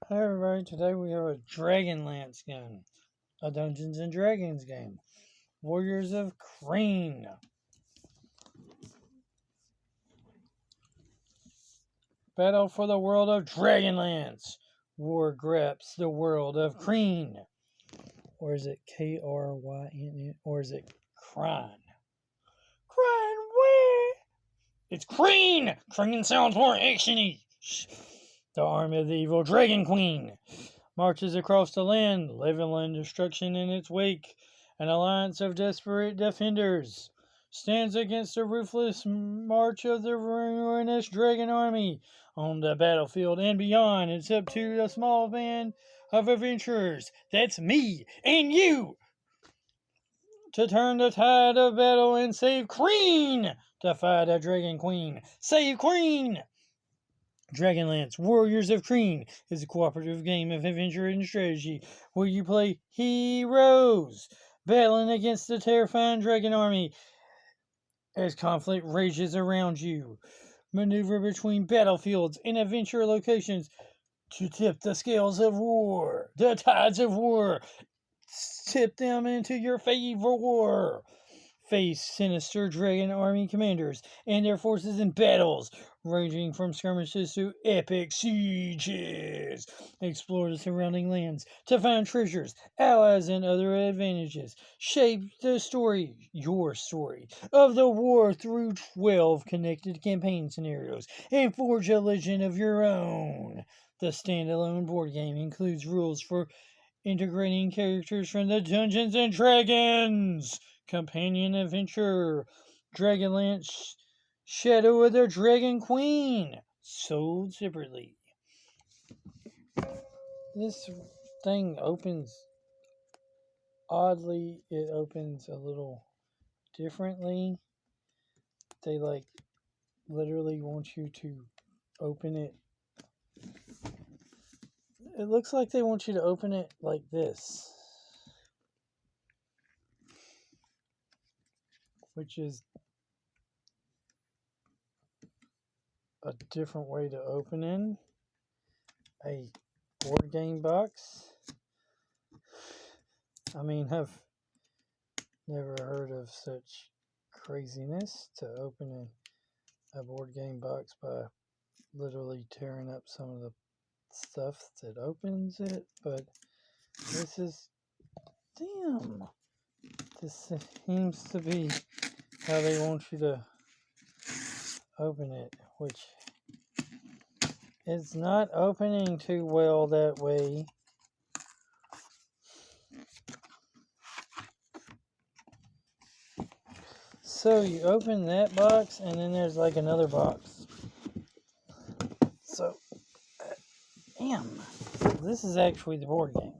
Hi everybody, today we have a Dragonlance game, a Dungeons and Dragons game. Warriors of Krynn. Battle for the world of Dragonlance. War grips the world of Krynn. Or is it Kryn? Or is it Kryn? Kryn, where? It's Kryn! Kryn sounds more actiony. The army of the evil Dragon Queen marches across the land, leveling destruction in its wake. An alliance of desperate defenders stands against the ruthless march of the ruinous dragon army. On the battlefield and beyond, it's up to a small band of adventurers, that's me and you, to turn the tide of battle and save Krynn! Defy the Dragon Queen. Save Krynn! Dragonlance Warriors of Krynn is a cooperative game of adventure and strategy where you play heroes battling against the terrifying dragon army as conflict rages around you. Maneuver between battlefields and adventure locations to tip the scales of war. The tides of war. Tip them into your favor. Face sinister dragon army commanders and their forces in battles, ranging from skirmishes to epic sieges. Explore the surrounding lands to find treasures, allies, and other advantages. Shape the story, your story, of the war through 12 connected campaign scenarios and forge a legend of your own. The standalone board game includes rules for integrating characters from the Dungeons and Dragons companion adventure, Dragonlance Shadow of the Dragon Queen, sold separately. This thing opens oddly, it opens a little differently. They literally want you to open it. It looks like they want you to open it like this, which is a different way to open in a board game box. I mean, I've never heard of such craziness to open a board game box by literally tearing up some of the stuff that opens it, but this is, damn, this seems to be how they want you to open it, which it's not opening too well that way. So you open that box and then there's like another box. So, damn, this is actually the board game.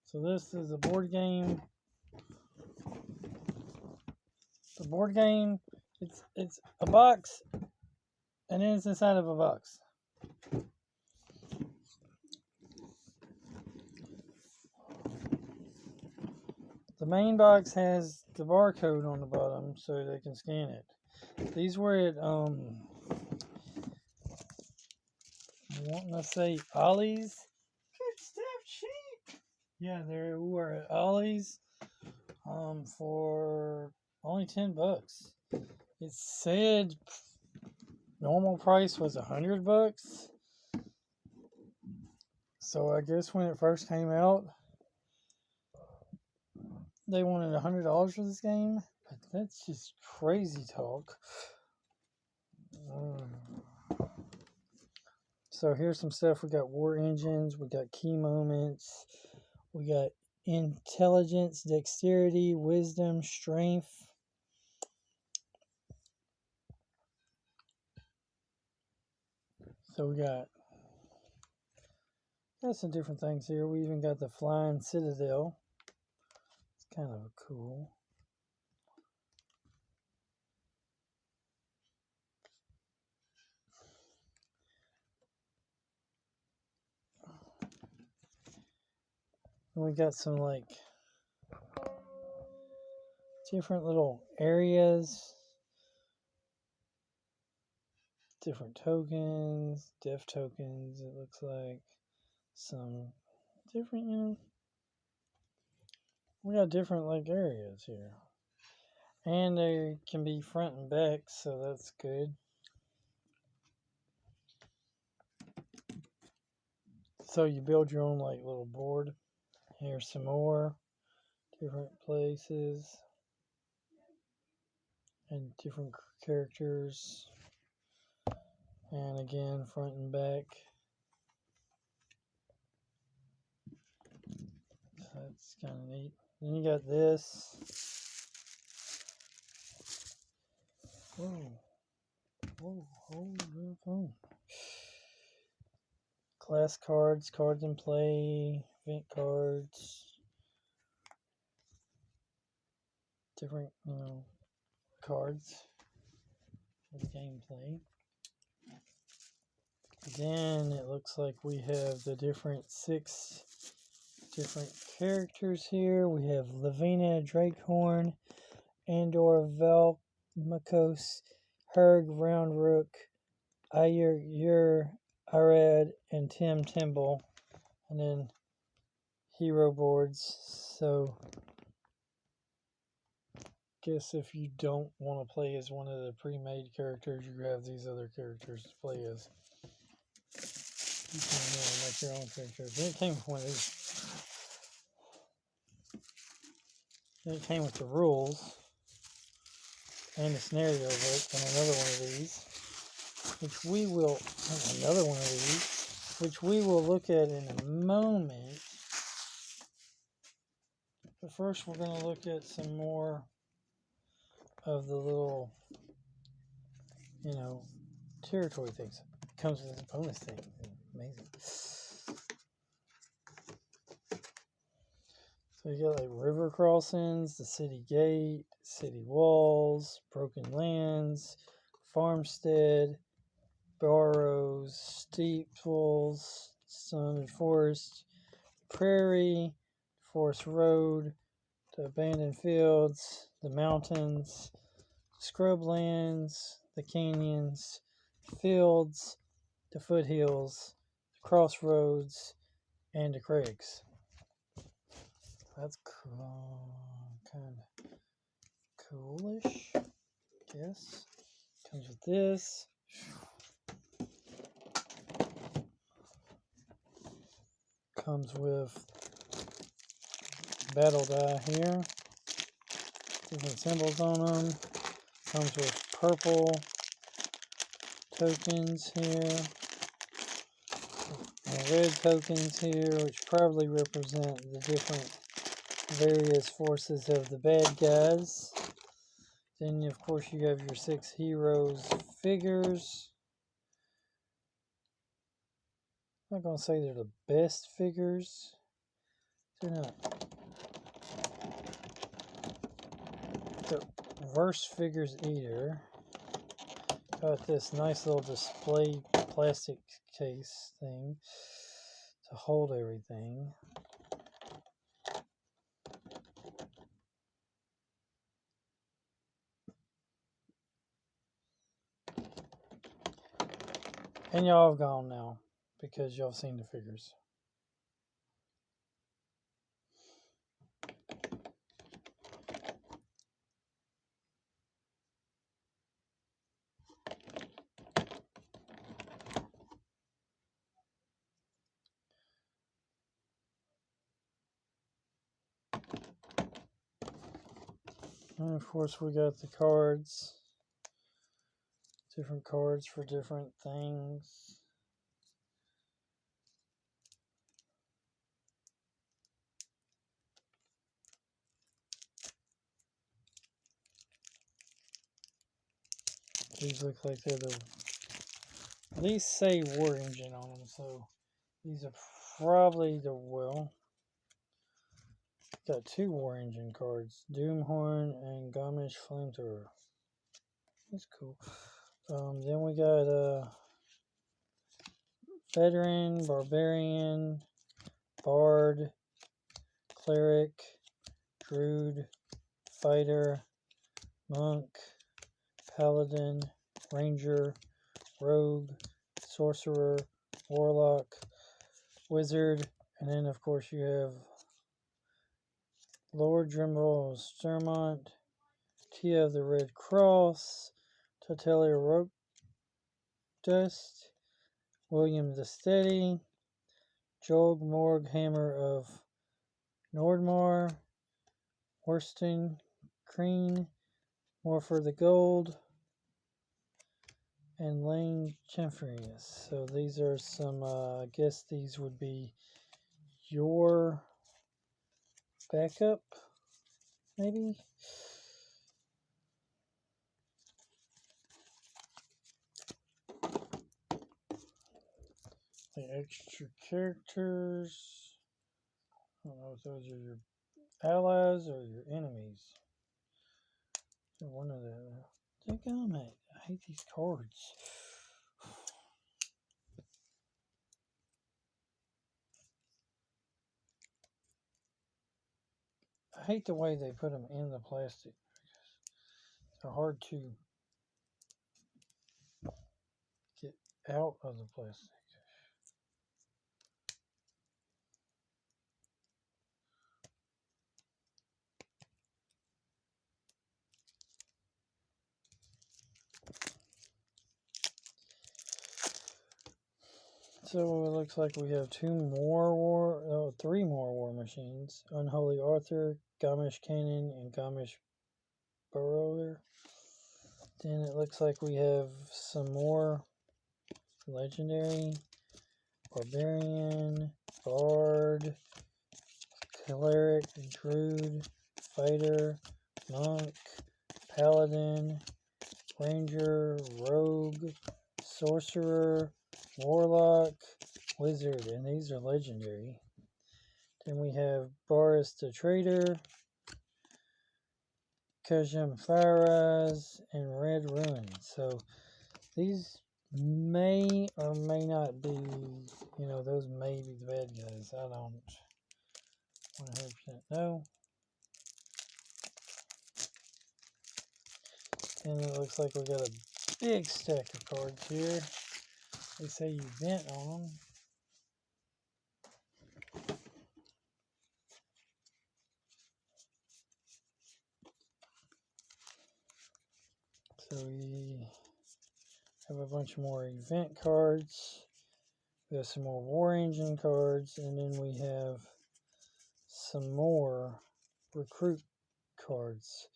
So this is a board game. The board game, it's a box, and then it's inside of a box. The main box has the barcode on the bottom so they can scan it. These were at wanting to say Ollie's. Good stuff, cheap. Yeah, they were at Ollie's for only $10. It said normal price was $100. So I guess when it first came out, they wanted $100 for this game, but that's just crazy talk. So here's some stuff. We got war engines, we got key moments, we got intelligence, dexterity, wisdom, strength. So we got some different things here. We even got the flying citadel. It's kind of cool. And we got some different little areas, different tokens, death tokens, it looks like. some different, we got different like areas here. And they can be front and back, so that's good. So you build your own like little board. Here's some more different places and different characters. And again, front and back. So that's kind of neat. Then you got this. Whoa. Whoa, hold the phone. Class cards, cards in play, event cards, different, cards for the gameplay. Again, it looks like we have the six different characters here. We have Lavina, Drakehorn, Andor, Velmakos, Herg, Roundrook, Ayur, Arad, and Tim Timble. And then hero boards. So guess if you don't want to play as one of the pre-made characters, you grab these other characters to play as. You can make your own characters. It came with one of these. It came with the rules and the scenario book and another one of these, which we will look at in a moment. But first, we're going to look at some more of the little, territory things. It comes with a bonus thing. Amazing. So you got like river crossings, the city gate, city walls, broken lands, farmstead, barrows, steeples, sun and forest, prairie, forest road, the abandoned fields, the mountains, scrublands, the canyons, fields, the foothills, the crossroads, and the crags. That's cool, kind of coolish, I guess. Comes with this. Comes with battle die here. Different symbols on them. Comes with purple tokens here. And red tokens here, which probably represent the different various forces of the bad guys. Then, of course, you have your 6 heroes figures. I'm not going to say they're the best figures. They're not. The worst figures either. Got this nice little display plastic case thing to hold everything. And y'all have gone now because y'all have seen the figures. And of course we got the cards. Different cards for different things. These look like they're at least say War Engine on them, so these are probably got 2 War Engine cards, Doomhorn and Gamish Flamethrower. That's cool. Then we got Veteran, Barbarian, Bard, Cleric, Druid, Fighter, Monk, Paladin, Ranger, Rogue, Sorcerer, Warlock, Wizard. And then, of course, you have Lord Drimble Stormont, Tia of the Red Cross, Totelia Rokedust, William the Steady, Jolg Morghammer of Nordmar, Worston Krynn, Morford the Gold, and Lane Jeffries. So these are some, I guess these would be your backup, maybe? The extra characters. I don't know if those are your allies or your enemies. One of the. Dadgummit, I hate these cards. I hate the way they put them in the plastic. They're hard to get out of the plastic. So it looks like we have three more war machines. Unholy Arthur, Gamish Cannon, and Gamish Burrower. Then it looks like we have some more legendary. Barbarian, Bard, Cleric, Druid, Fighter, Monk, Paladin, Ranger, Rogue, Sorcerer, Warlock, Wizard, and these are legendary. Then we have Boris the Trader, Kajam Faraz, and Red Ruin. So these may or may not be, those may be the bad guys. I don't 100% know. And it looks like we got a big stack of cards here. They say you vent on them. So we have a bunch more event cards. We have some more War Engine cards, and then we have some more recruit cards.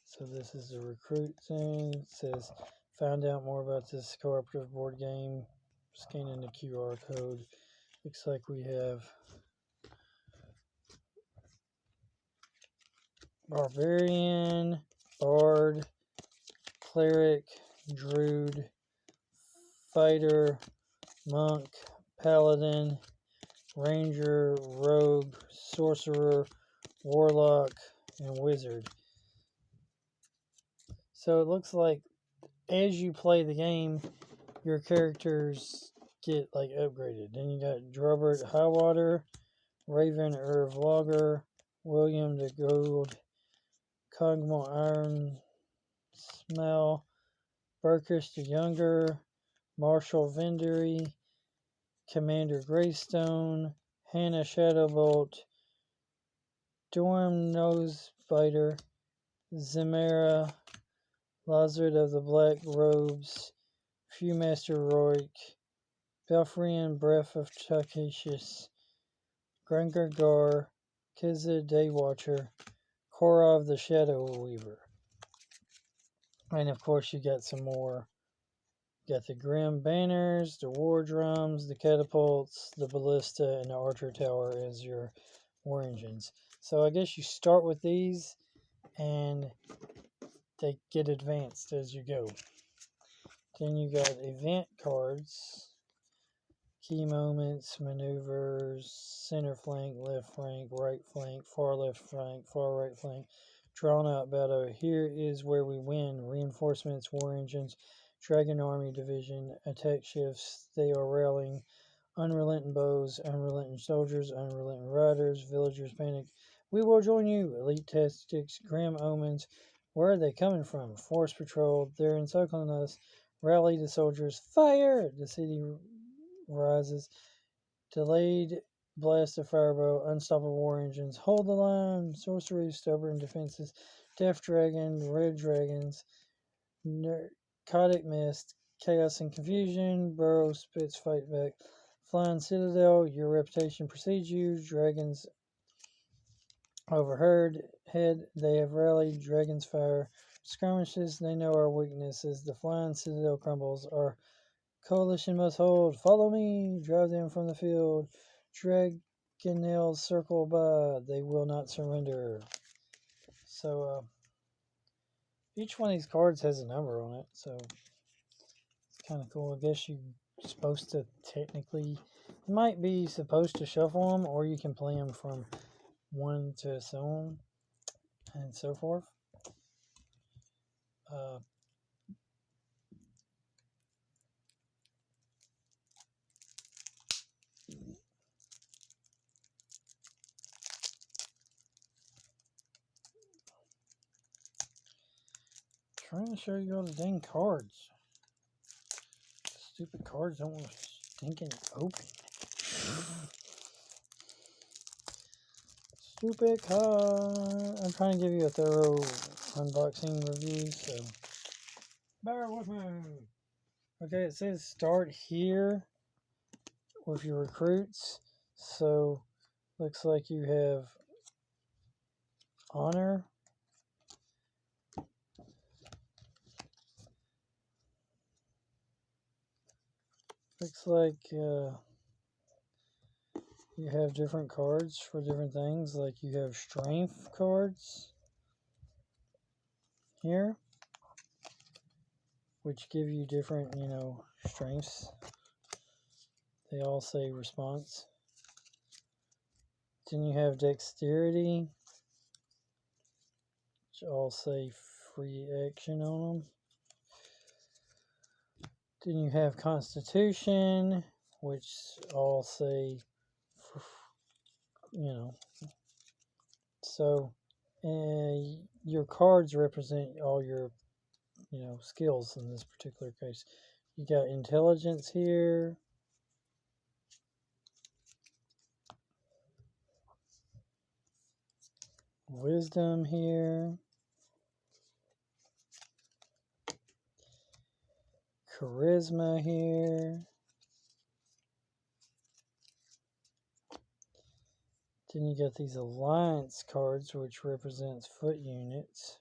So this is the recruit thing. It says, find out more about this cooperative board game. Scanning the QR code. Looks like we have Barbarian, Bard, Cleric, Druid, Fighter, Monk, Paladin, Ranger, Rogue, Sorcerer, Warlock, and Wizard. So it looks like as you play the game, your characters get like upgraded. Then you got Drubert Highwater, Raven Vlogger, William the Gold, Cogmo Iron Smell, Burkish the Younger, Marshall Vendery, Commander Greystone, Hannah Shadowbolt, Dorm Nosebiter, Zemera, Lazard of the Black Robes, Fewmaster Roik, Belfrian Breath of Takashis, Grengar, Kizza Daywatcher, Korov the Shadow Weaver. And of course you got some more. You got the Grim Banners, the War Drums, the Catapults, the Ballista, and the Archer Tower as your war engines. So I guess you start with these and they get advanced as you go. Then you got event cards, key moments, maneuvers, center flank, left flank, right flank, far left flank, far right flank, drawn out battle. Here is where we win. Reinforcements, war engines, Dragon Army Division, attack shifts, they are rallying, unrelenting bows, unrelenting soldiers, unrelenting riders, villagers panic. We will join you. Elite tactics, grim omens. Where are they coming from? Force patrol. They're encircling us. Rally the soldiers. Fire! The city rises. Delayed blast of firebow, unstoppable war engines, hold the line, sorcery, stubborn defenses, death dragon, red dragons, narcotic mist, chaos and confusion, burrow spits fight back, flying citadel, your reputation precedes you, dragons overheard, head, they have rallied, dragons fire, skirmishes, they know our weaknesses, the flying citadel crumbles, our coalition must hold, follow me, drive them from the field, dragonels circle by, they will not surrender. So, each one of these cards has a number on it, so it's kind of cool. I guess you're supposed to technically, you might be supposed to shuffle them, or you can play them from 1 to so on and so forth. Trying to show you all the dang cards. Stupid cards don't want to stinking open. Stupid card. I'm trying to give you a thorough unboxing review, so bear with me. Okay, it says start here with your recruits. So looks like you have honor. Looks like you have different cards for different things. Like you have strength cards here, which give you different, strengths. They all say response. Then you have dexterity, which all say free action on them. Then you have constitution, which all say, so your cards represent all your, skills in this particular case. You got intelligence here. Wisdom here. Charisma here. Then you got these alliance cards, which represents foot units.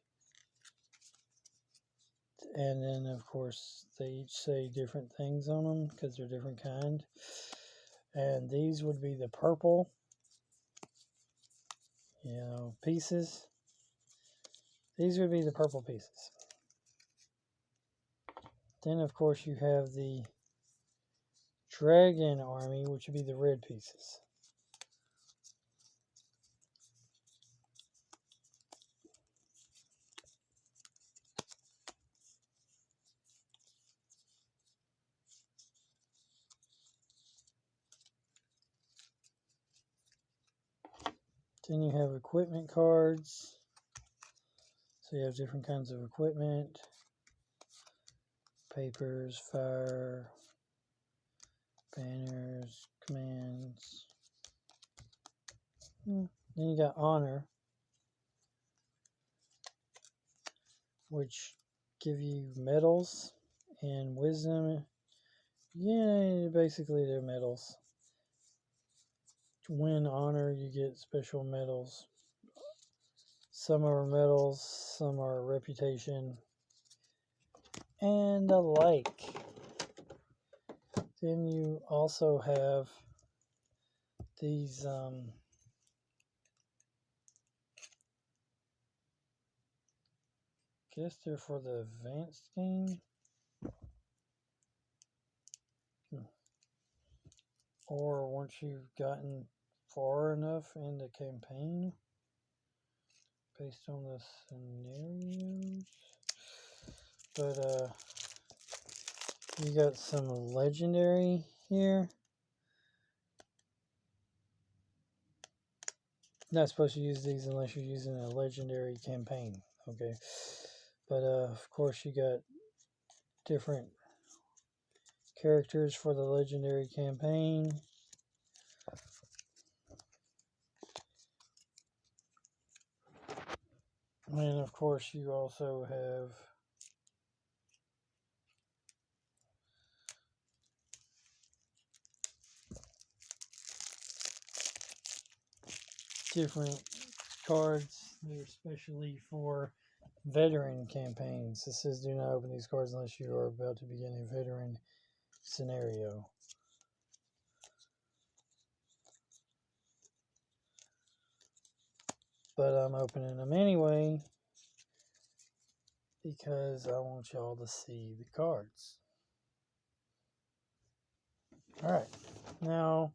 And then, of course, they each say different things on them because they're different kind. And these would be the purple, pieces. These would be the purple pieces. Then, of course, you have the dragon army, which would be the red pieces. Then you have equipment cards. So you have different kinds of equipment. Papers, fire, banners, commands. Then you got honor, which give you medals and wisdom. Yeah, basically they're medals. To win honor, you get special medals. Some are medals, some are reputation, and the like. Then you also have these I guess they're for the advanced game. Or once you've gotten far enough in the campaign, based on the scenarios. But you got some legendary here. Not supposed to use these unless you're using a legendary campaign, okay? But of course you got different characters for the legendary campaign. And of course, you also have different cards that are especially for veteran campaigns. It says do not open these cards unless you are about to begin a veteran scenario. But I'm opening them anyway because I want y'all to see the cards. Alright, now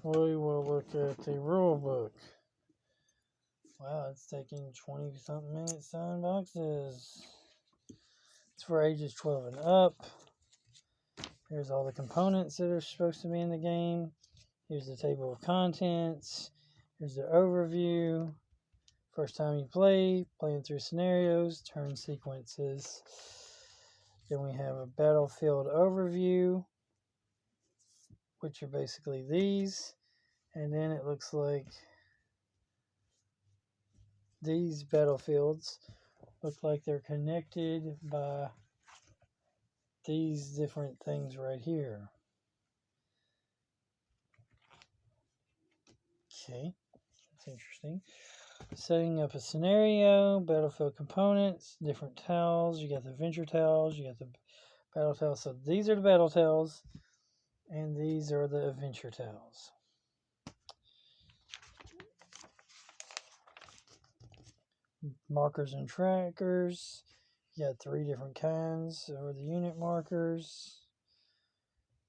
we will look at the rule book. Wow, it's taking 20 something minutes to unboxes. It's for ages 12 and up. Here's all the components that are supposed to be in the game. Here's the table of contents. Here's the overview. First time you play, playing through scenarios, turn sequences. Then we have a battlefield overview, which are basically these. And then it looks like these battlefields look like they're connected by these different things right here. Okay, that's interesting. Setting up a scenario, battlefield components, different tiles. You got the adventure tiles, you got the battle tiles. So these are the battle tiles, and these are the adventure tiles. Markers and trackers. You got 3 different kinds for the unit markers.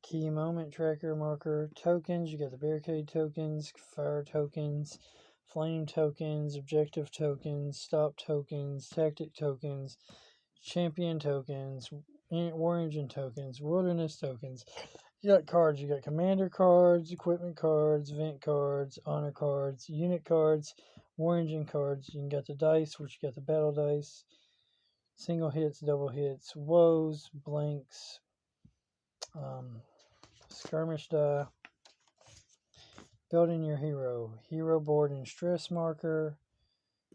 Key moment tracker marker. Tokens. You got the barricade tokens, fire tokens, flame tokens, objective tokens, stop tokens, tactic tokens, champion tokens, war engine tokens, wilderness tokens. You got cards. You got commander cards, equipment cards, event cards, honor cards, unit cards, war engine cards. You got the dice, which you got the battle dice, single hits, double hits, woes, blanks, skirmish die, building your hero board and stress marker,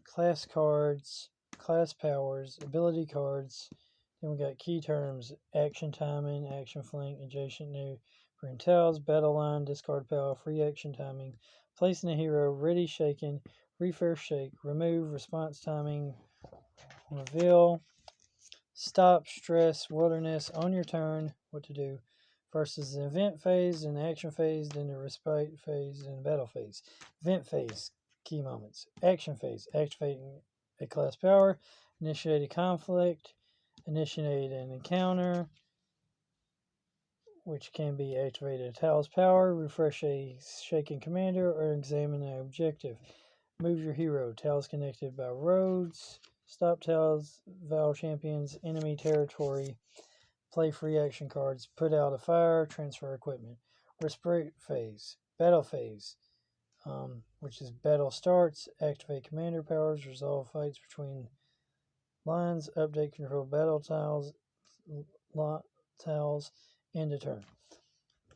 class cards, class powers, ability cards. Then we got key terms: action timing, action flank, adjacent new, green tiles, battle line, discard power, free action timing, placing a hero, ready shaken, refresh shake, remove, response timing, reveal, stop, stress, wilderness, on your turn, what to do. First is the event phase, then the action phase, then the respite phase, then the battle phase. Event phase, key moments. Action phase, activating a class power, initiate a conflict, initiate an encounter, which can be activated a tile's power, refresh a shaken commander, or examine an objective. Move your hero, tiles connected by roads, stop tiles, vow champions, enemy territory, play free action cards, put out a fire, transfer equipment. Respite phase, battle phase, which is battle starts, activate commander powers, resolve fights between lines, update control battle tiles, end of turn.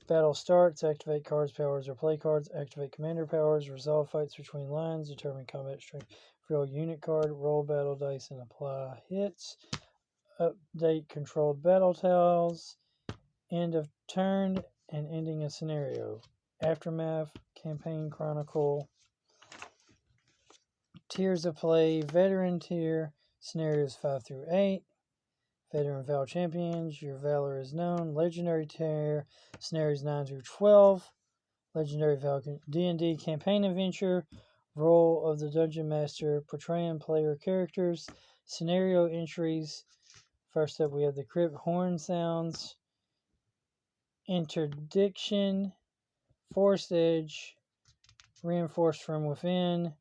Battle starts, activate cards, powers, or play cards, activate commander powers, resolve fights between lines, determine combat strength, reveal unit card, roll battle dice, and apply hits. Update controlled battle tiles, end of turn, and ending a scenario. Aftermath, campaign chronicle, tiers of play, veteran tier, scenarios 5 through 8. Veteran Val Champions, your valor is known. Legendary tier, scenarios 9 through 12. Legendary Val D&D campaign adventure, role of the dungeon master, portraying player characters, scenario entries. First up, we have the crypt horn sounds, interdiction, forced edge, reinforced from within,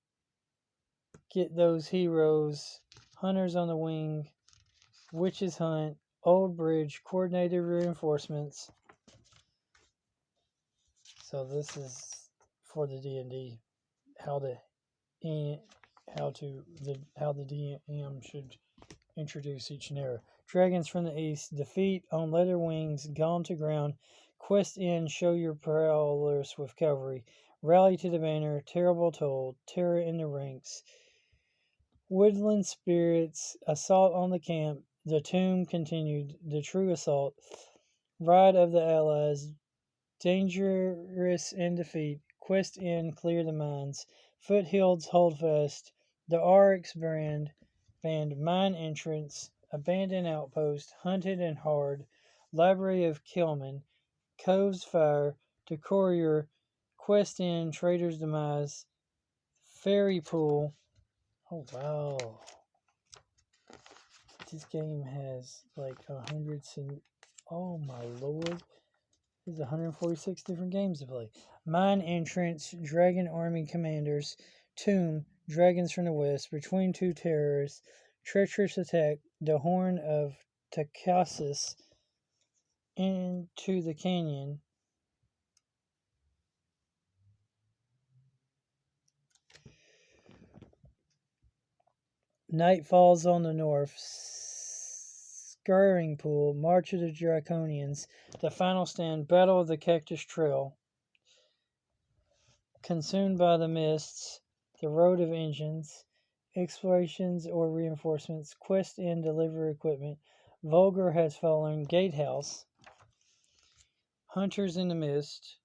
get those heroes, hunters on the wing, witches hunt, old bridge, coordinated reinforcements. So this is for the D&D, how the DM should introduce each era. Dragons from the east, defeat on leather wings, gone to ground. Quest in, show your prowess with cavalry. Rally to the banner, terrible told, terror in the ranks. Woodland spirits, assault on the camp. The tomb continued. The true assault. Ride of the allies. Dangerous in defeat. Quest in, clear the mines. Foothills, hold fast. The RX band, mine entrance. Abandoned outpost. Hunted and hard. Library of Kilman. Cove's fire. To courier. Quest in, trader's demise. Fairy pool. Oh wow. This game has like 100 oh my lord. There's 146 different games to play. Mine entrance, dragon army commanders, tomb, dragons from the west, between two terrors, treacherous attack, the horn of Takasis into the canyon. Night falls on the north. Scurrying pool, march of the draconians, the final stand, battle of the cactus trail. Consumed by the mists, the road of engines, explorations or reinforcements, quest and deliver equipment, Vulgar has fallen, gatehouse, hunters in the mist,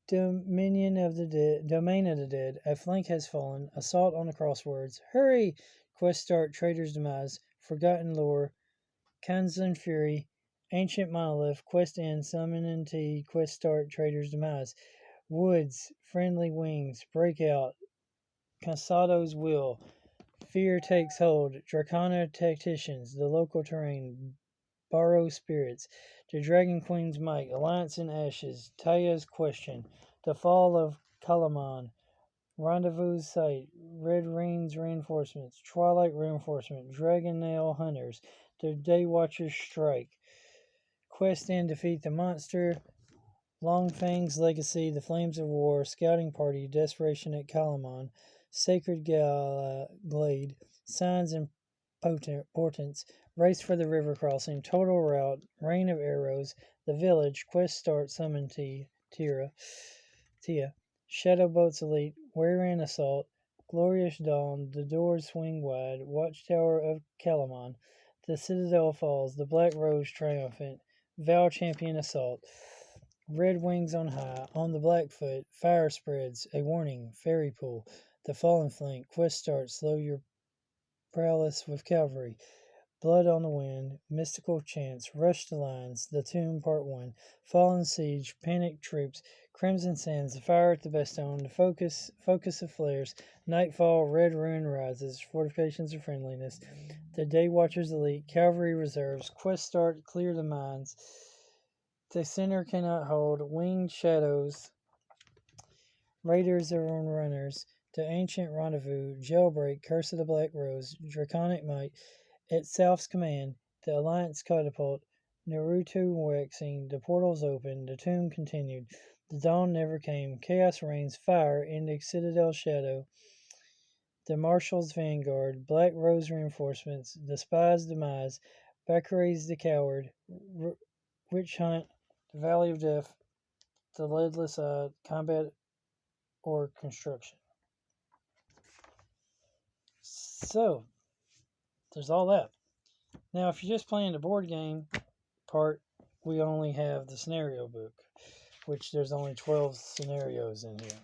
domain of the dead, a flank has fallen, assault on the crosswords, hurry, quest start, trader's demise, forgotten lore, Kanzan fury, ancient monolith, quest end, summon and T, quest start, trader's demise. Woods, friendly wings, breakout, Cansado's will, fear takes hold, Dracona tacticians, the local terrain, borrow spirits, the Dragon Queen's might, alliance in ashes, Taya's question, the fall of Kalaman, rendezvous site, red rings reinforcements, twilight reinforcement, dragon nail hunters, the day watchers strike, quest and defeat the monster, Longfang's Legacy, The Flames of War, Scouting Party, Desperation at Kalaman, Sacred Glade, Signs and Portents, Race for the River Crossing, Total Route, Rain of Arrows, The Village, Quest Start, Summon Tia, Shadowboats Elite, Wherein Assault, Glorious Dawn, The Doors Swing Wide, Watchtower of Kalaman, The Citadel Falls, The Black Rose Triumphant, Val Champion Assault, Red Wings on High, On the Blackfoot, Fire Spreads, A Warning, Fairy Pool, The Fallen Flank, Quest Start, Slow Your Prowess with Cavalry, Blood on the Wind, Mystical Chance, Rush the Lines, The Tomb Part 1, Fallen Siege, Panic Troops, Crimson Sands, The Fire at the Bestone, The Focus of Flares, Nightfall, Red Ruin Rises, Fortifications of Friendliness, The Day Watchers Elite, Cavalry Reserves, Quest Start, Clear the Mines, The Center Cannot Hold, Winged Shadows, Raiders of Runners, The Ancient Rendezvous, Jailbreak, Curse of the Black Rose, Draconic Might, At South's Command, The Alliance Catapult, Naruto Waxing, The Portals Open, The Tomb Continued, The Dawn Never Came, Chaos Reigns, Fire, Ending Citadel Shadow, The Marshal's Vanguard, Black Rose Reinforcements, The Spy's Demise, Baccarat's the Coward, Witch Hunt, The Valley of Death, The Leadless Eye, Combat or Construction. So, there's all that. Now, if you're just playing the board game part, we only have the scenario book, which there's only 12 scenarios in here.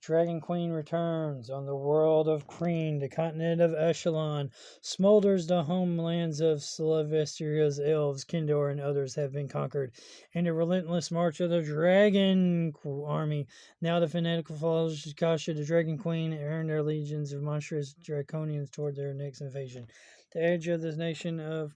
Dragon Queen returns on the world of Krynn, the continent of Echelon. Smolders the homelands of Sylvestria's elves, Kindor and others have been conquered. In the relentless march of the Dragon army, now the fanatical followers of Kasha, the Dragon Queen, earn their legions of monstrous draconians toward their next invasion. The edge of the nation of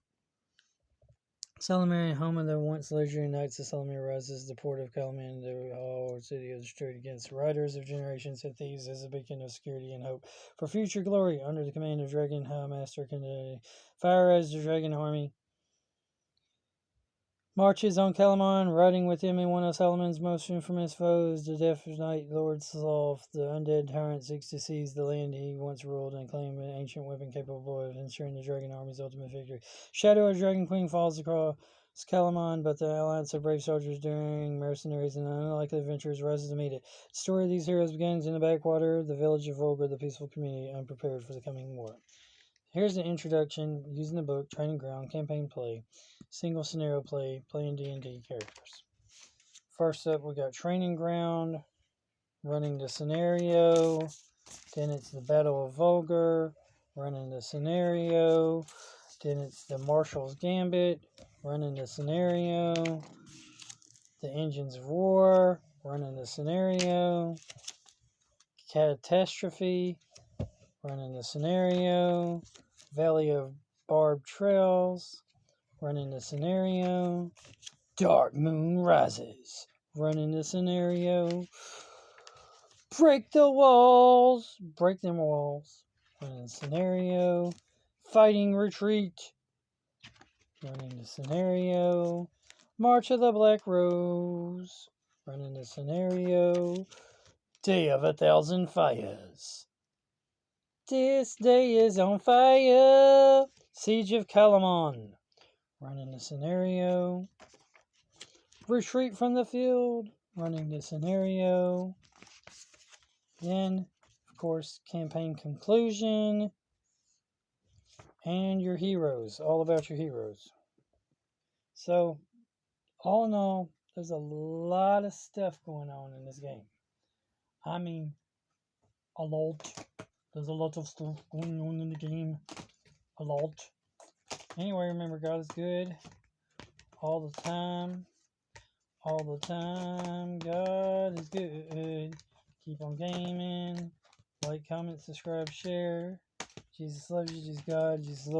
Salamarian, home of the once legendary Knights of Salamir, rises the port of Kalaman, the whole city is destroyed against riders of generations and thieves as a beacon of security and hope for future glory under the command of Dragon High Master Kandari. Fire as the Dragon army marches on Kalaman, riding with him in one of Solomon's most infamous foes, the Death Knight Lord Sloth. The undead tyrant seeks to seize the land he once ruled and claim an ancient weapon capable of ensuring the Dragon army's ultimate victory. Shadow of Dragon Queen falls across Scalamon, but the alliance of brave soldiers during mercenaries and unlikely adventures rises to meet it. The story of these heroes begins in the backwater, the village of Volga, the peaceful community, unprepared for the coming war. Here's the introduction, using the book, training ground, campaign play, single scenario play, playing D&D characters. First up, we got training ground, running the scenario, then it's the Battle of Volga, running the scenario, then it's the Marshal's Gambit, running the scenario, the Engines of War, running the scenario, Catastrophe, running the scenario, Valley of Barbed Trails, running the scenario, Dark Moon Rises, running the scenario, Break the Walls, Break Them Walls, running the scenario, Fighting Retreat, running the scenario, March of the Black Rose, running the scenario, Day of 1,000 Fires. This day is on fire. Siege of Calamon, running the scenario, Retreat from the Field, running the scenario. Then, of course, campaign conclusion, and your heroes, all about your heroes. So, all in all, there's a lot of stuff going on in this game. I mean, a lot. There's a lot of stuff going on in the game. A lot. Anyway, remember, God is good. All the time. All the time. God is good. Keep on gaming. Like, comment, subscribe, share. Jesus loves you. Jesus God. Jesus Lord.